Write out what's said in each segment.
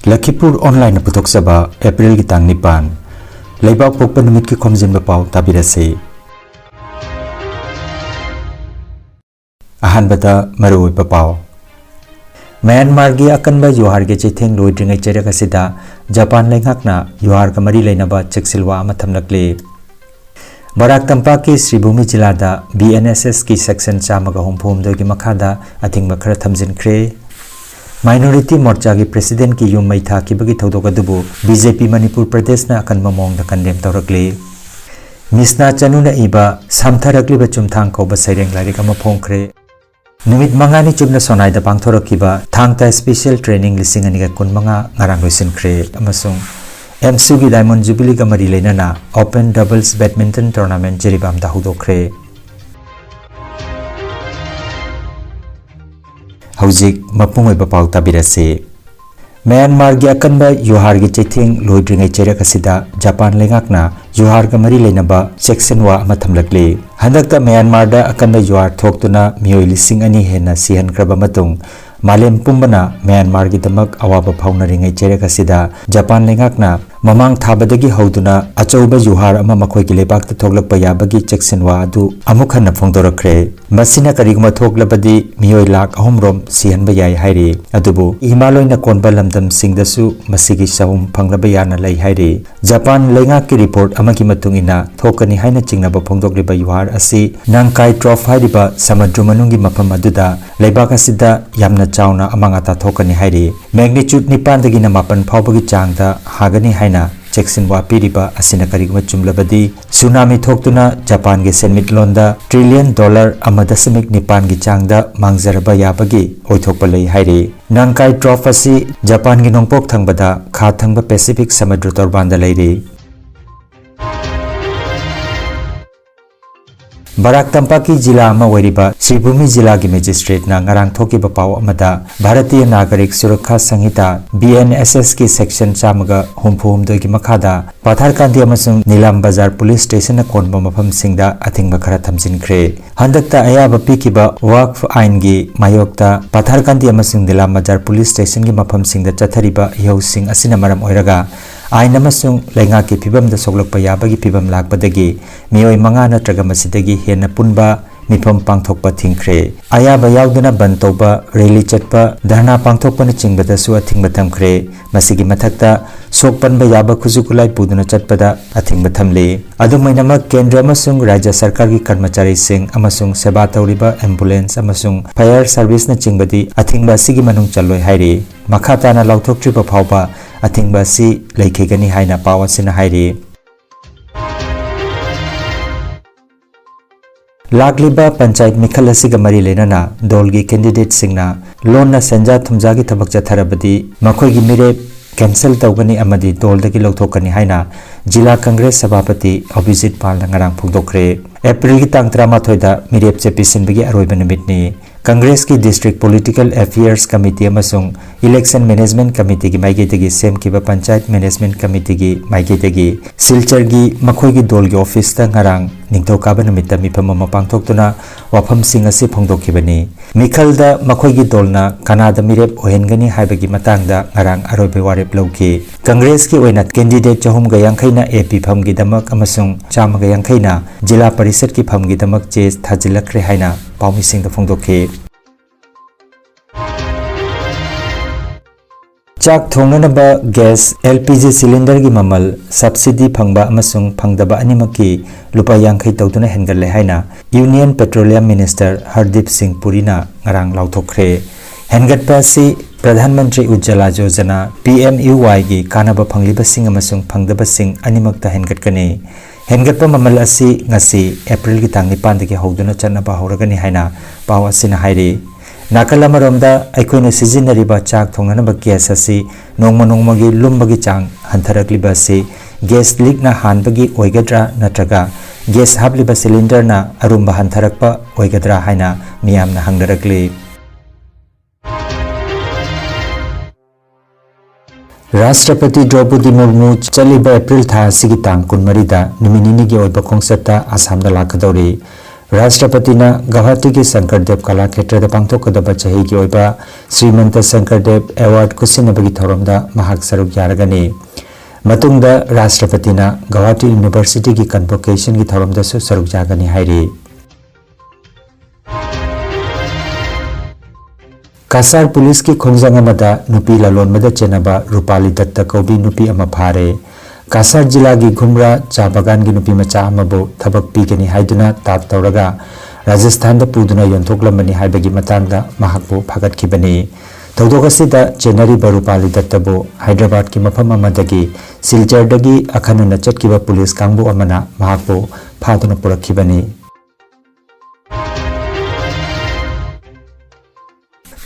Lakhipuronline putoksaba April ki tang nipan Laibak pokpa numit ki Khomjinba Pao tabirase Ahanbata maroi Pao Myanmar gi akanba yuhar ge chetheng loidringai cheraka sida Japan lenghakna yuhar ka mari leinaba cheksilwa ama thamlakle Barak Tampak ki Sribhumi jilada BNSS ki section chamaga homphom do gi makhada athingba khara thamjinkhre Minority Morcha ki President ki yum mai tha ki bagi thodok adubu BJP Manipur Pradesh na akan mamong da kandem tawrakle Misna chanuna iba samtharakli ba chumthang ko ba saireng larika ma phongkhre Numit mangani chubna sonai da pangthorokiba thangta special training lising ani ga kunmanga ngarang loisinkhre amasung MSU gi Diamond Jubilee ka mari leinana Open Doubles Badminton Tournament jeribam da hudokre Haujik mapungoi bapau tabirase Myanmar gi akanba yuhar gi chething loidringai cheraka sida Japan lengakna yuhar ka mari leinaba sectionwa ama thamlakle handakta Myanmar da akanba yuhar thoktuna mioi lising ani hena sihan kraba matung Malem pumbana Myanmar gi damak awaba phaunaringai cheraka sida Japan lengakna mamang thabadagi hauduna achauba yuhar ama makhoi gi lebak ta thoklakpa yabagi sectionwa adu amukhanna phongdorakre masina kariguma thoklabadi mioi lakh ahumrom sihanba yai haire adubu Himaloina konba lamdam singdasu masigi sahum phanglaba yana lai haire Japan lengak ki report amagi matungina thokani haina chingnaba phongdokliba yuhar asi nangkai trough hairiba samadru manungi mafam aduda leibak asida yamna chauna amangata thokani haire magnitude 9 dagina 8 phawbagi changda hagani haina Jackson wapiriba asina kariguma chumlabadi tsunami thoktuna Japan ge senmit londa $1 trillion amadasmik nipan gi changda mangjaraba yabagi oithokpa lei haire nangkai trough asi Japan gi nongpok thangbada kha thangba Pacific samudra torbanda leire Barak Tampak ki jila ama wariba Sribhumi jila ki magistrate na ngarang thoki ba paw amada Bharatiya Nagarik Surakha Sanghita BNSS ki section chamaga homphom do ki makhada Pathar Kandi amasung Nilam Bazar Police Station na konba mafam singda athingba khara thamjinkhre handakta ayaba pikiba Waqf Ain gi mayokta Pathar Kandi amasung Nilam Bazar Police Station gi mafam singda chathariba yausing asina maram oiraga Ain amasung lenga ki phibam da soglakpa yabagi phibam lakpadagi mioi manga natraga masidagi hena punba mifam pangthokpa thingkhre ayaba yauduna bantoba rally chatpa dharna pangthokpa na chingbada su athingba thamkhre masigi mathakta sokpanba yaba khujukulai puduna chatpada athingba thamle adumainama kendra amasung rajya sarkar gi karmachari sing amasung seba tawriba ambulance amasung fire service na chingbadi athingba sigi manung chaloi haire makhatana lauthoktriba phawba athingba si leikhegani haina pawasina haire Lakliba Panchayat Mikhal asiga mari lenana dolgi candidate singna lonna senja thumjagi thabak chatharabadi makhoi gi mire cancel tawgani amadi doldagi lawthokani haina Jila Congress Sabhapati Abhijit Pal ngarang phungdokre April gi tang 13 da mirep chepisin bigi aroiba nimitni Congress ki District Political Affairs Committee amasung Election Management Committee gi maigedagi sem kiba Panchayat Management Committee gi maigedagi silchar gi makhoi gi dol gi office ta ngarang ningthokaba namita mifam ama pangthoktuna wafam sing asi phongdokhibani mikhalda makhoi gi dolna kanada mirep ohengani haibagi matangda ngarang aroibe warep lawki Congress ki oina candidate chahum ga yangkhaina AP pham gi damak amasung chama ga yangkhaina Jila Parishad ki pham gi damak che thajilakre haina pawmising da phongdokhe Chak thongnanaba gas LPG cylinder gi mamal subsidy phangba amasung phangdaba animaki lupa yangkhai tawtuna hengalle haina Union Petroleum Minister Hardip Singh Puri na ngarang lauthokre hengatpa si Pradhan Mantri Ujjwala Yojana PMUY gi kanaba phangliba sing amasung phangdaba sing animakta hengatkani hengatpa mamal asi ngasi April gi tang 9 dagi hoduna chanaba horagani haina paw asina haire Nakalamaromda aikoina sizinariba chak thongnanaba gas asi nongma gi lumbagi chang hantharakliba si gas leak na hanbagi oigadra natraga gas habliba cylinder na arumba hantharakpa oigadra haina miyamna hangdarakli Rashtrapati Draupadi Murmu chaliba April tha sigi tang 13 da niminini gi oiba khongsata Assam da lakadori राष्ट्रपतिना गुवाहाटी की शंकरदेव कलाक्षेत्र दा पांथोकदब चही की ओइबा श्रीमंत Shankardev award कुसिनबगी थौरमदा महाक सरुक यारगनी मतुंगदा राष्ट्रपतिना Guwahati university की convocation की थौरमदसु सरुक यागनी हाइरी कासार पुलिस की खोंजंग अमदा नुपी ललोनमदा चेनबा रूपाली दत्त कौबी नुपी अमा फारे कासार जिला की घुमरा चा बगान की नुपी मचा अमबो थबक पीगनी हाइदुना ताप तौरगा राजस्थान दा पुदुना योंथोकलमनी हाइबगी मतांगदा महाकबो फागतखिबनी थौदोक असिदा चेनरी रूपाली दत्तबो हैदराबाद की मफम अमदगी सिलचरदगी अखनना चटकिबा पुलिस कांगबो अमना महाकबो फादुना पुरखिबनी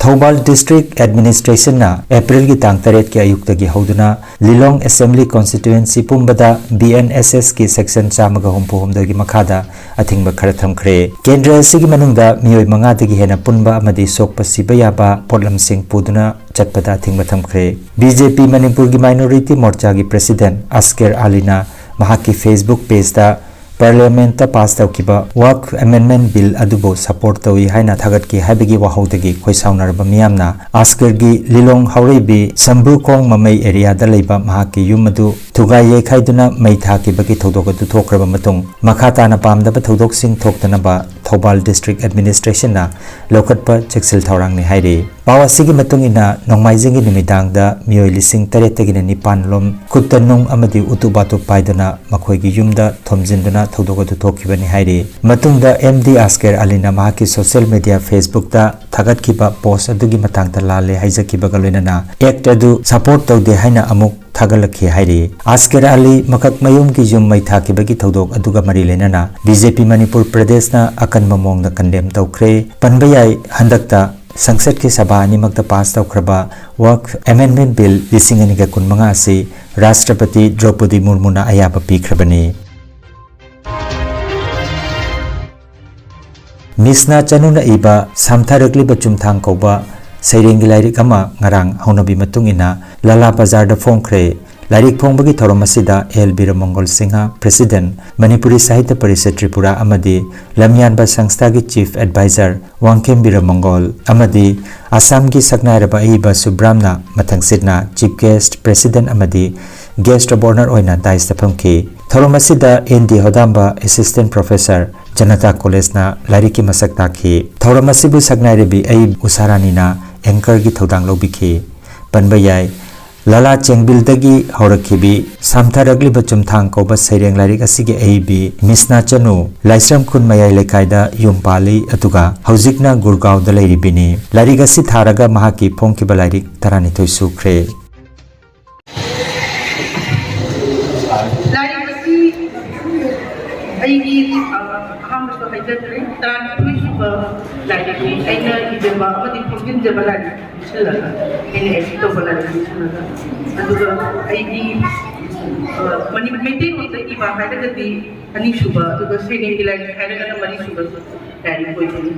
थौबाल डिस्ट्रिक्ट एडमिनिस्ट्रेशन ना अप्रैल की तांग 8 के अयुक्त की हौदुना लिलोंग असेंबली कॉन्स्टिट्यूएंसी पुंबदा बीएनएसएस की सेक्शन 4 की मखादा अथिंग खर थमखरे केंद्र की मनुंगदा मियोय मंगा दगी हेना पुनबा अमदी सोकप सिबा याबा पोलम सिंह पुदुना चटपदा अथिंग थमखरे बीजेपी मणिपुर की माइनॉरिटी मोर्चा की प्रेसिडेंट अस्कर आलीना महाकी फेसबुक पेज दा पार्लियामेंट पास तौकिबा वर्क अमेंडमेंट बिल अदुबो सपोर्ट तौई हाइना थागत की हाइबगी वाहौदगी खोइसाउनरबा मियामना आस्करगी लिलोंग हौरेबी संब्रुकोंग ममई एरिया दा लेबा महाकी युमदु थुगाई येखाइदुना मई थाकिबगी थौदोक अदु थोक्रबा मतुंग मखाताना पामदबा थौदोकसिंग थोक्तनबा थौबाल डिस्ट्रिक्ट एडमिनिस्ट्रेशन ना लोकटपा चेक्सिल थौरांगनि हाइरे पावासिगी मतुंग इना नोंमाइजिंगी निमिदांगदा मियोय लिसिंग 8 निपान लोम खुत्तनुंग अमदी उतुबातु पाइदुना मखोइगी युमदा थोमजिंदुना थौदोक अदु थोखिबनि हाइरे मतुंगदा एमडी आस्कर अलीना महाकी सोशल मीडिया फेसबुक दा थागतखिबा पोस्ट अदुगी मतांगदा लाले हाइजखिबगा लोइनना एक्ट अदु सपोर्ट तौदे हाइना अमुक थागलखि हाइरे आस्कर अली मकक मयुम की जुम मै थाकिबगी थौदोक अदुगा मरी लेनना बीजेपी मणिपुर प्रदेश ना अकन ममोंगदा कंडेम तौख्रे पनबयाई हंदकता संसद की सभा अनिमकता पास तौख्रबा वर्क अमेंडमेंट बिल 2015 से राष्ट्रपति द्रौपदी मुर्मुना अयाबा पीख्रबनी मिसना चनुना इबा सामथारकलिबा चुमथांग कौबा सैरेंगी लाइरिक अमा ngarang हौनबी मतुंगिना लाला बाजार दा फोंख्रे लाइरिक फोंबगी थौरम असिदा एल बीरमंगल सिंहा प्रेसिडेंट मणिपुरी साहित्य परिषद त्रिपुरा अमदी लमयानबा संस्था की चीफ एडवाइजर वांगखेम बीरमंगल अमदी असम की सकनायरबा इबा सुब्रामना मथंगसिदना चीफ गेस्ट प्रेसिडेंट अमदी गेस्ट ऑफ ऑनर ओइना दाइस फंखी थौरम असिदा एनडी होदांबा असिस्टेंट प्रोफेसर जनता कॉलेज ना लाइरिक की मसक ताखी थौरम असिबु सकनायरबी आई उसारानीना एंकर की थौदांग लौबिखी पनबयाई लाला चेंगबिलदगी हौरखिबी सामथारगलिबा चुमथांग कौबा सैरेंग लाइरिक असिगे एबी मिसना चनु लाइसरम खुन मयाई लेखाइदा युमपाली अतुगा हौजिकना गुरगांव दा लेरिबिनी लाइरिक असि थारगा महाकी फोंखिबा लाइरिक 12 सुख्रे लाइरिक असि आइगी अहमसो हाइदरे 12 सुबा लाइरिक आइना इबेमा अमदि खोमजिनबा लाइरिक चलना इन एक्टो लाइरिक चलना अदुगा आइगी मनी मेटे होते इबा हाइदगदी अनि सुबा अदुगा सेनेंगी लाइरिक हाइदगना मनी सुबा लाइरिक कोइनी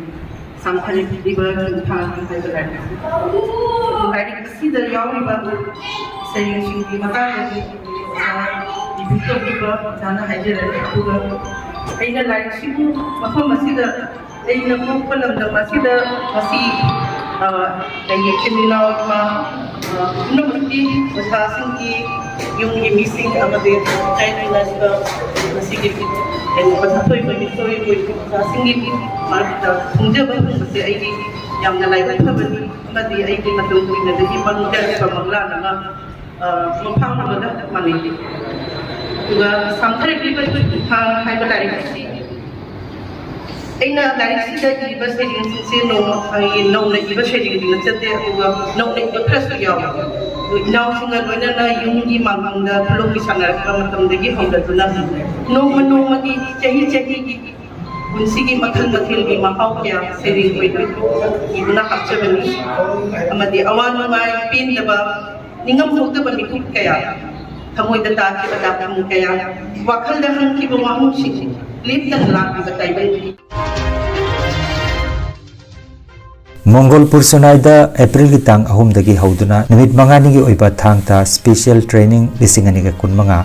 samkhali diba था हाइदरा लाइरिक असि द यावरिबा सेनेंगी की मता लगी बितो बिबा जाना हाइदरा अदुगा आइना लाइरिक सिबु मफम असिदा आइना पोपलम द मसिदा मसी दैये चिमिनाव मा नमस्ते वसासिंग की yung missing amade China last sige and patatoy manitoy ko sa singi marta khunjaba se ai yang na lai ba bani amade ai di matungui na di pangja sa magla na mapang na da mani tuga samthare ki ba ha hai ba lai si ai na lai si da ki ba se ring se no ai no na ki ba se ring na chate tuga no na ba press yaw now singa loina na yung gi mangangda pulong ki sanar ka matam degi hongda tuna no mati chahi gi bunsi gi mathal gi mahau kya sering koi ibuna kapcha bani amadi awan mai pin daba ningam hokta bani kut kaya thamoi da ta ki bada kam kaya wakhal da han ki bo mahu shi lip dan la bi batai bani Mangalpur सुनाइदा अप्रैल की तांग अहुम दगी हौदुना निमित मंगानी की ओइबा थांगता special training 2015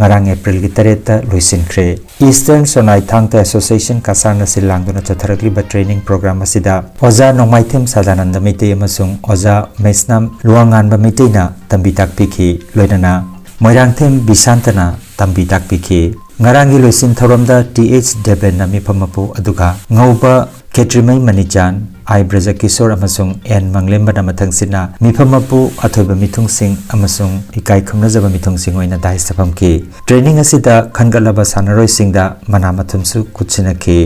ngarang April gi tareta loisinkhre Eastern Sonai Thangta Association Cachar na silangduna chatharakli ba training program asida oza nongmaithim sadananda meitei amasung oza Mesnam luangan ba meitei na tambi takpikhi loinana Moirangthem Bisantana tambi takpikhi ngarangi loisin thoramda TH Deben na mifamapu aduga ngauba Ketrimai Manichan I Braja Kishore amasung N Manglemba na mathangsina mifamapu athoiba mithungsing amasung ikai khumnajaba mithungsing oina dai sapamki training asida khangalaba sanaroi singda manamathumsu kutsinaki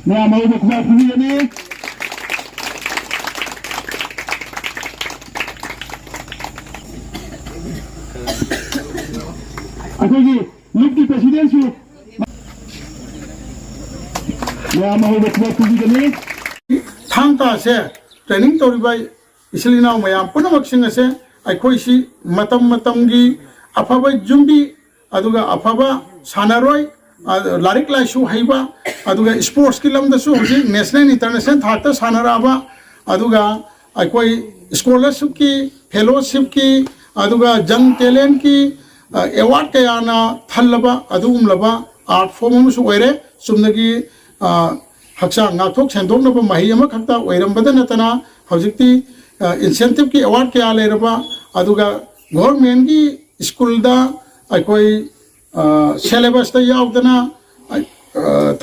Now, I'm over to my अखोगी lift की presidency मैं महबूब कुमार कुजी थांगता से training तौरीबाई इसलिए ना मैं पुनमक सिंह से अखोईसी मतम मतमगी अफबा zombie अदुगा अफबा सानारोय लारिक लाइसु हाइबा अदुगा sports की लमदसु होजी नेशनल इंटरनेशनल थाकता सानाराबा अदुगा अखोई स्कॉलरशिप की फेलोशिप की अदुगा जंग टैलेंट की एवार्ड कयाना थल्लबा अदुगुमलबा आर्ट फॉर्म अमसु ओइरे सुमनगी हक्सा नाथोक सेंदोकनबा मही अमा खक्ता ओइरमबदा नतना हौजिक्ति इंसेंटिव की एवार्ड कया लेरबा अदुगा गवर्नमेंट की स्कूल दा अखोई सिलेबस दा यावदना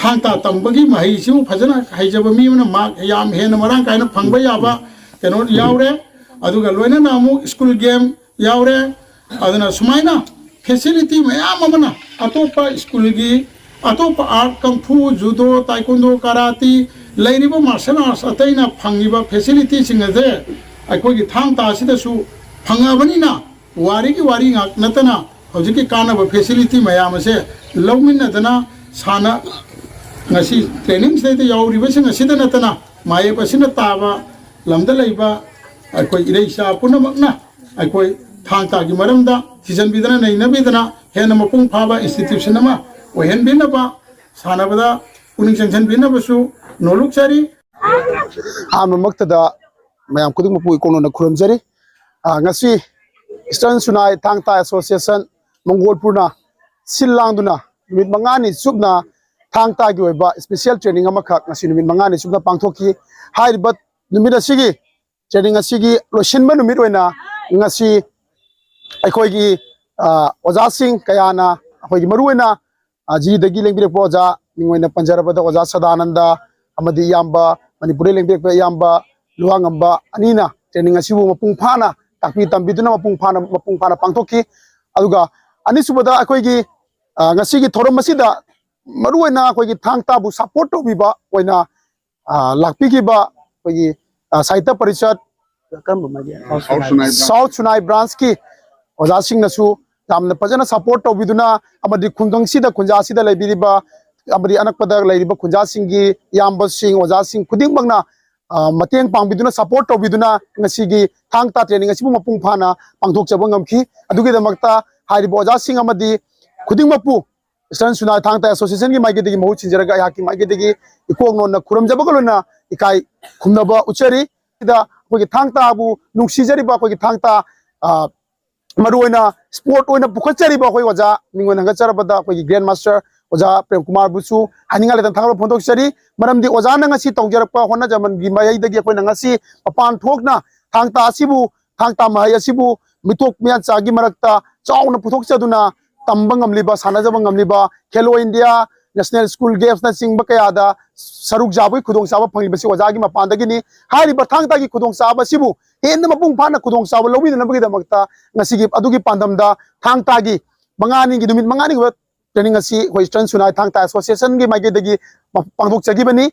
थांगता तंबगी मही सिमु फजना हाइजबा मीमना मार्क याम हेन मरांग कायना फंगबा याबा केनो यावरे अदुगा लोइना नामु स्कूल गेम यावरे अदना सुमाइना फैसिलिटी मैम अमना अतोपा स्कूल की अतोपा आर्ट कंफू जुडो ताइक्वांडो कराती लेरिबा मार्शल आर्ट्स अतैना फंगिबा फैसिलिटी सिंगजे अखोगी थांग तासिदसु फंगाबनिना वारी की वारी ngak natana hojiki kanaba facility ma'am से लौमिनदना साना ngasi training से यावरिबा सिंग असिदा नतना माये पसिना ताबा लमदा लैबा अखोई इरेसा पुनमकना अखोई थांगता की मरमदा सीजन बिदना नहीं नबीदना हेन मपुंग फाबा इंस्टीट्यूशन अमा ओहेन बिनबा सानबदा उनिंग जंक्शन बिनबसु नोलुकचारी आम मक्तदा मयाम कुदिंग मपु इकोनो खुरमजरी ngasi Eastern Sunai Thangta Association Mongolpurna Silangduna numit mangani subna thangta gi oiba special training amakha ngasi numit mangani subna pangthoki haibat numit asigi training asigi losinba numit oina ngasi अखोगी ओजा सिंह कयाना अखोगी मरुना जी दगी लेंबिरप ओजा निंगोइना पंजरबदा ओजा Sadanand अमदी याम्बा Manipuri लेंबिरप याम्बा लुवांगम्बा अनीना training असिबु मपुंग फाना ताकपि तंबिदुना मपुंग फाना पांथोकी अदुगा अनिसुबदा अखोगी ngasiगी theorem मसिदा मरुना अखोगी थांगताबु support तोबिबा ओइना लाखपिगिबा अखोगी साहित्य परिषद south सुनाई branch की ओजा सिंह नसु यामना फजना सपोर्ट तौबिदुना अमदि खुंगंगसिदा खुंजासिदा लेबिरिबा अमदि अनकपदा लेरिबा खुंजासिंगी यामबा सिंह ओजा सिंह खुदिंगबंगना मतेंग पांबिदुना सपोर्ट तौबिदुना ngasiगी थांगता ट्रेनिंग असिबु मपुंग फाना पांगथोकचबा ngamki अदुगी दमकता हारिबा ओजा Singh अमदि खुदिंगमपु Eastern Sunai Thangta Association की माइगेदगी महु छिंजरगा याकी माइगेदगी इकोंगनोना खुरमजबगलोना इकाई खुमनबा उचरी दा कोगी थांगता अबु नुंगसिजरिबा कोगी थांगता मरुना स्पोर्ट ओइना पुखचरीबा कोई ओजा मिंगोन हंगचरबदा कोई ग्रैंड मास्टर ओजा प्रेम कुमार बुसु हानिंगा लेतन थांगलो फोंदोकचरी मरमदि ओजा नंगसी तौजरपा होना जमन गी मायदगी कोई नंगसी पपान ठोकना Thangta असिबु Thangta my असिबु मिथोक Mia Chagai मरकता Chowna पुथोकचदुना तंबंगमलिबा सानाजबंगमलिबा Khelo India national school games ना सिंग बकयादा सरुक जाबई खुदोंग साबा फंगिबसी ओजागी मपानदगिनी हारि बथांगतागी खुदोंग साबा सिबु हेन मपुंग फाना खुदोंग साबा लौबिदनबगी दमकता ngasiगी adugi pandamda thangtagi mangani gi numit mangani gi training asi Eastern Sunai Thangta Association gi maigedagi pangdok chagi bani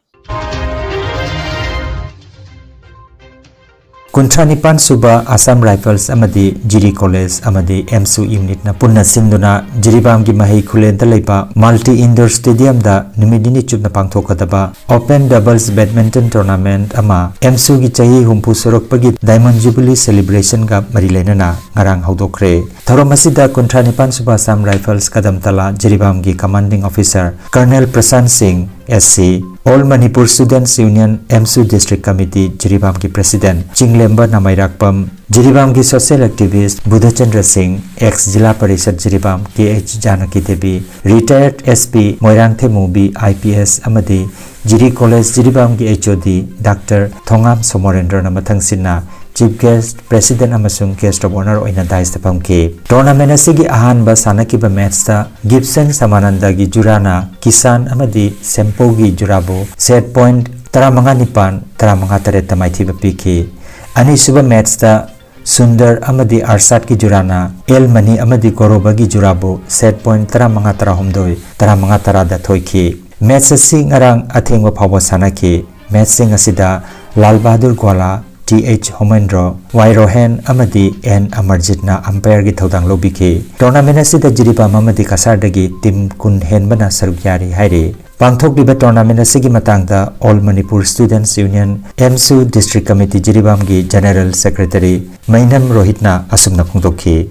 कुंथ्रानिपान सुबा assam rifles amadi jiri college amadi msu unit na punna sinduna jiribam gi mahi khulen da leiba multi indoor stadium da numidini chupna pangthokadaba open doubles badminton tournament ama msu gi chahi humpu sorok pagi diamond jubilee celebration ga mari lenana ngarang haudokre thorom asida kunthanipan suba assam rifles kadam tala jiribam gi commanding officer colonel prasant singh SC All Manipur Students Union MSU District Committee Jiribam ki President Chinglemba Namairakpam Jiribam ki Social Activist Budhachandra Singh ex Jila Parishad Jiribam KH Janaki Devi Retired SP Moirang Themubi IPS Amadi Jiri College Jiribam ki HOD Dr. Thongam Somorendra Namathang Sinna Chief Guest President amasung Guest of Honor oina daista pamke tournament asigi ahan ba sanaki ba match ta Gibson Samananda gi Jurana Kisan amadi Sempo gi Jurabo set point 35 35 tamai thiba piki ani suba match ta Sundar amadi Arsat ki Jurana El Mani amadi Goroba gi Jurabo set point 35 da thoiki match asing arang athengwa phawa sanaki match sing asida Lal Bahadur Gwala TH Homendro Y Rohan amadi N Amarjit na umpire gi thodang lobike tournament asida Jiribam amadi Kasar dagi team kun henbana saruk yari haire pangthok diba tournament asigi matangda All Manipur Students Union MSU District Committee Jiribam gi General Secretary Mainam Rohitna asumna phongdokhi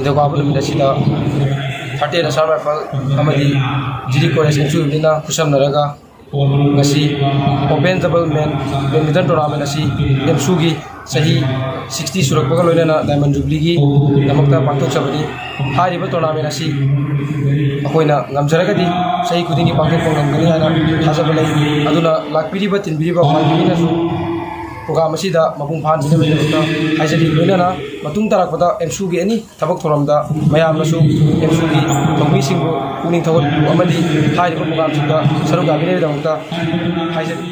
Dogabul Midasida 30 Assam Rifle amadi Jiri College MSU Lina kusam naraga ngasi open double man badminton tournament asi MSU gi sahi 60 surak bagal loina diamond jubilee gi namakta pangtok sabani hariba tournament asi akoina ngamjaraga di sahi kuding gi pangtok ngangani hana hasabalai aduna lakpiriba tinbiriba pangina su program asida mapung phan bina bina haisali loina matung tarakpada MSU gi ani thabak thoramda mayam nasu MSU gi thongmi singbu kuning thawat amadi hariba program sinda saruga bina bina haisali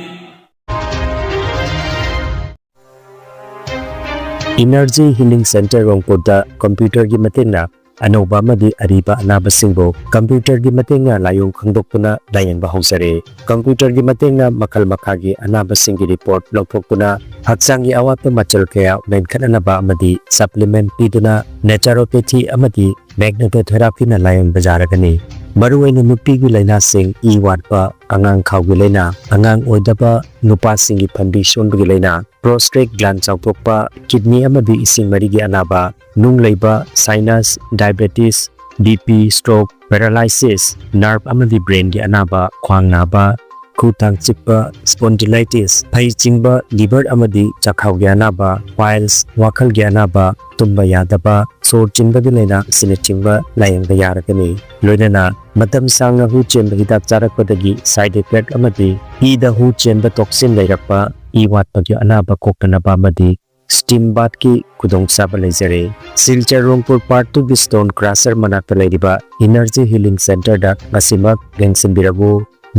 Energy Healing Center Rongpurda computer gi matenga anoba madi ariba anabasingbo computer gi matenga layong khangdokpuna layengba hausare computer gi matenga makal makhagi anabasingi report lokthokpuna haksangi awatpa machal kaya menkhanaba amadi supplement piduna naturopathy amadi magnetotherapy na layeng bajaragani maruwaina nupi gi laina sing I watpa angang khawgi laina angang oidaba nupa singi phambi sonbgi laina prostate gland chawthokpa kidney amadi ising marigi anaba nung leiba sinus diabetes BP stroke paralysis nerve amadi brain gi anaba khwang naba khutang chikpa spondylitis phai chingba liver amadi chakhau gi anaba piles wakhal gi anaba tumba yadaba sor chinba gi laina sine chingba layang da yarakani loinana matam sangna hu chemba hidak charakpadagi side effect amadi I da hu chemba toxin leirakpa I watpa gi anaba koktanaba amadi steam bath ki kudong saba leizare silchar Rongpur part 2 gi stone crusher manakta leiriba energy healing center da ngasimak gengsin birabu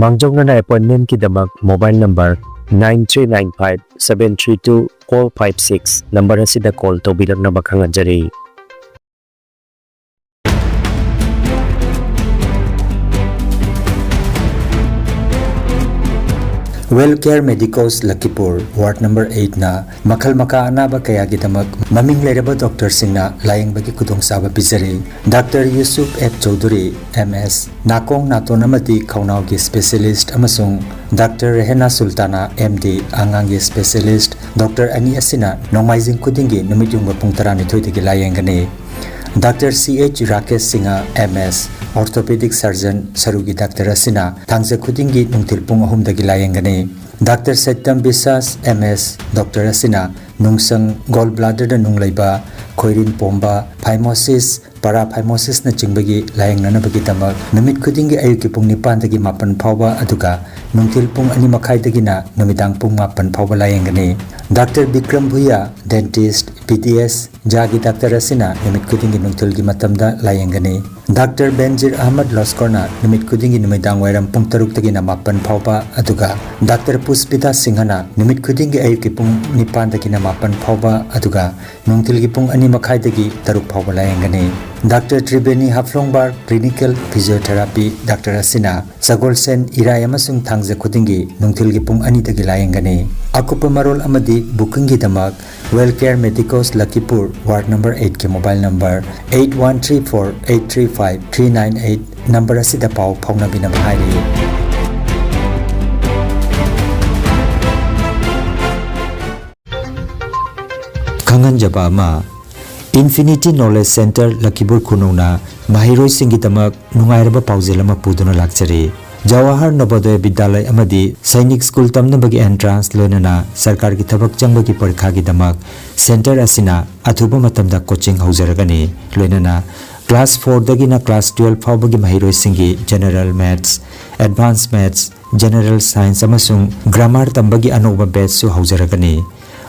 mangjongna appointment ki damak mobile number 9395732456 number asida call to bilakna bakhanganjari Wellcare Medicos Lakhipur Ward number 8 na makhal maka anaba kaya gidamak maming leraba doctor singna layeng bagi kudong saba bizare Dr. Yusuf F Chaudhary MS nakong naton amati khaunau gi specialist amasung Dr. Rehena Sultana MD angang gi specialist Dr. Ani Asina nongmaijing kudingi numit yung pung 12 digi layeng gani Dr. CH Rakesh Singha MS Orthopedic Surgeon Sarugi Dr. Asina Thangse Khudingi Nungtil Pung Ahum Dagi Layengani Dr. Satyam Bisas MS Dr. Asina Nungsang Gallbladder da Nunglaiba Khoirin Pomba Phimosis Paraphymosis na Chingbagi Layengnana Bagi Tamak Numit Khudingi Ayuki Pung Nipan Dagi Mapan Phawba Aduga Nungtil Pung Ani Makhai Dagi na Numidang Pung Mapan Phawba Layengani Dr. Bikram Bhuya Dentist PTS Jagi Dr. Asina Numit Khudingi Nungtil Gi Matamda Layengani Dr. Benjir Ahmad Loskorna Numit Khudingi Numidang Wairam Pung Taruk Dagi na Mapan Phawba Aduga Dr. Puspita Singhana Numit Khudingi Ayuki Pung Nipan Dagi na Mapan Phawba Aduga Nungtil Gi Pung Ani Makhai Dagi Taruk Phawba Layengani Dr. Tribeni Haflongbar Clinical Physiotherapy Dr. Asina Sagolsen Irai amasung thangja khudingi nungthilgi pung ani dagi layengani akupa marol amadi booking gi damak Wellcare Medicos Lakhipur Ward number 8 ke mobile number 8134835398 number asida pau phongna binam hairi Khangan jaba ma Infinity Knowledge Center Lakhipur Khunungna Mahiroi Singi Damak Nungairaba Pauzelama Puduna Lakchari Jawahar Navodaya Vidyalaya Amadi Sainik School Tamnabagi Entrance Loinana Sarkar ki Thabak Changbagi Parikha gi Damak Center asina athuba matamda coaching haujaragani Loinana Class 4 dagina Class 12 Faubagi Mahiroi Singi General Maths Advanced Maths General Science amasung Grammar Tambagi Anoba Batch su haujaragani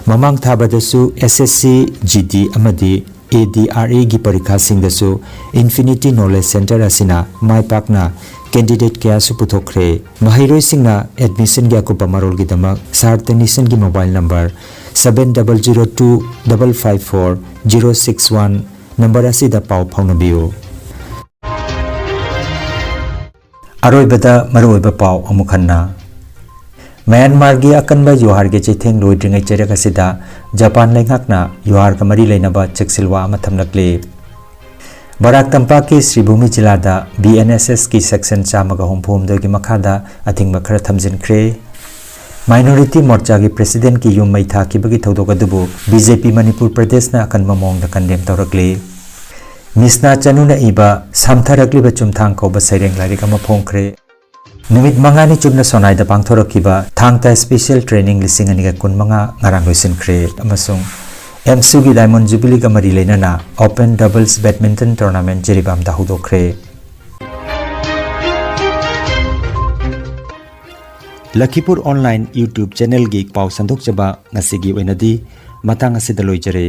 Mamang Thabadasu SSC GD Amadi ADRE gi parikha singdasu Infinity Knowledge Center asina mai pakna candidate kya su puthokre mahiroi singna admission gi akupa marol gi damak sartanison gi mobile number 7002554061 number asida pau phaunabiu aroibada maroiba pau amukhanna Myanmar gi akanba yohar ge chetheng loidringai cherak asida Japan lengakna yohar ka mari leinaba cheksilwa ama thamlakle Barak Tampak ki Sribhumi jilada BNSS ki section chamaga homphom dogi makhada athingba khara thamjinkhre Minority Morcha ki president ki yum mai tha ki bagi thodoga dubu BJP Manipur Pradesh na akanba mong da kandem tawrakle Misna chanuna iba samtharakli ba chumthang ko ba saireng lari kama phongkhre Numit mangani chumna sonai da pangthorokiba thangta special training lising ani ga kun manga ngarang loisin khre amasung MSU gi Diamond Jubilee ka mari leinana Open Doubles Badminton Tournament jeribam da hudokre Lakhipuronline YouTube channel gi pau sandok chaba ngasi gi oinadi matang asida loijare